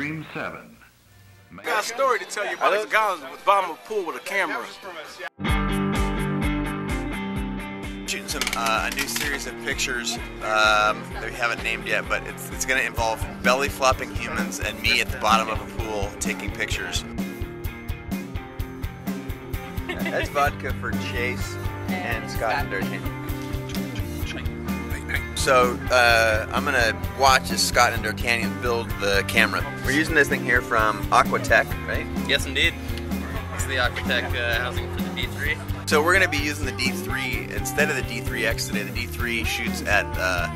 Stream 7. I got a story to tell you about this guy who was bottom of a pool with a camera. Shooting some a new series of pictures that we haven't named yet, but it's going to involve belly flopping humans and me at the bottom of a pool taking pictures. That's vodka for Chase and Scott and D'Artagnan. So I'm going to watch as Scott and D'Artagnan build the camera. We're using this thing here from Aquatech, right? Yes, indeed. It's the Aquatech housing for the D3. So we're going to be using the D3 instead of the D3X today. The D3 shoots at a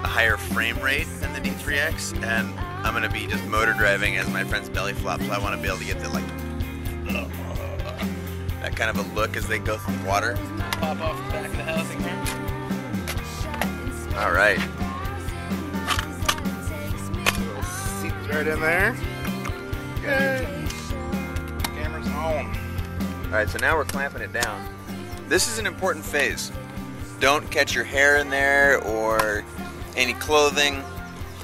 higher frame rate than the D3X, and I'm going to be just motor driving as my friend's belly flop, so I want to be able to get the that kind of a look as they go through the water. Pop off the back of the housing here. All right. Little seats right in there. Good. Camera's on. All right, so now we're clamping it down. This is an important phase. Don't catch your hair in there or any clothing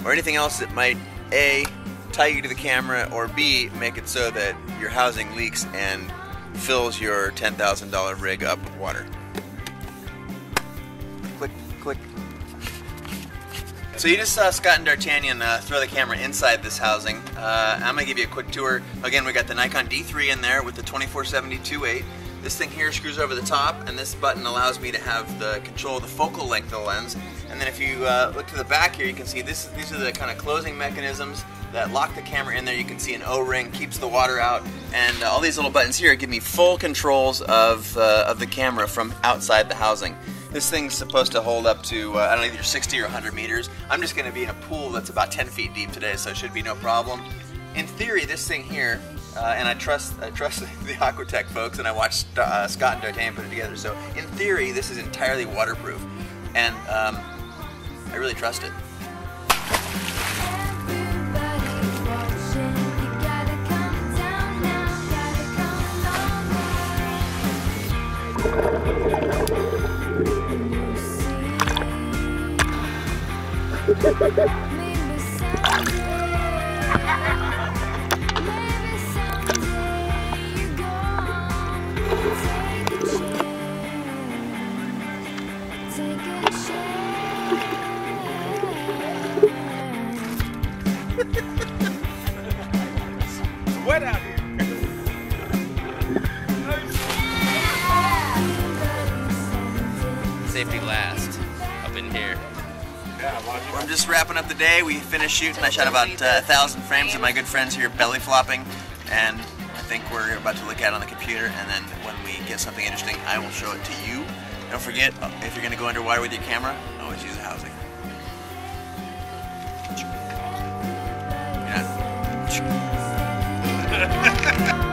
or anything else that might A, tie you to the camera, or B, make it so that your housing leaks and fills your $10,000 rig up with water. Click, click. So you just saw Scott and D'Artagnan throw the camera inside this housing. I'm going to give you a quick tour. Again, we got the Nikon D3 in there with the 24-70 2.8. This thing here screws over the top, and this button allows me to have the control of the focal length of the lens. And then if you look to the back here, you can see these are the kind of closing mechanisms that lock the camera in there. You can see an O-ring, keeps the water out, and all these little buttons here give me full controls of the camera from outside the housing. This thing's supposed to hold up to, I don't know, either 60 or 100 meters. I'm just going to be in a pool that's about 10 feet deep today, so it should be no problem. In theory, this thing here, and I trust the Aquatech folks, and I watched Scott and D'Artagnan put it together, so in theory, this is entirely waterproof, and I really trust it. It's wet out here. Safety last, up in here. I'm just wrapping up the day. We finished shooting. I shot about 1,000 frames of my good friends here belly flopping, and I think we're about to look at it on the computer, and then when we get something interesting, I will show it to you. Don't forget, if you're going to go underwater with your camera, always use a housing. You're not.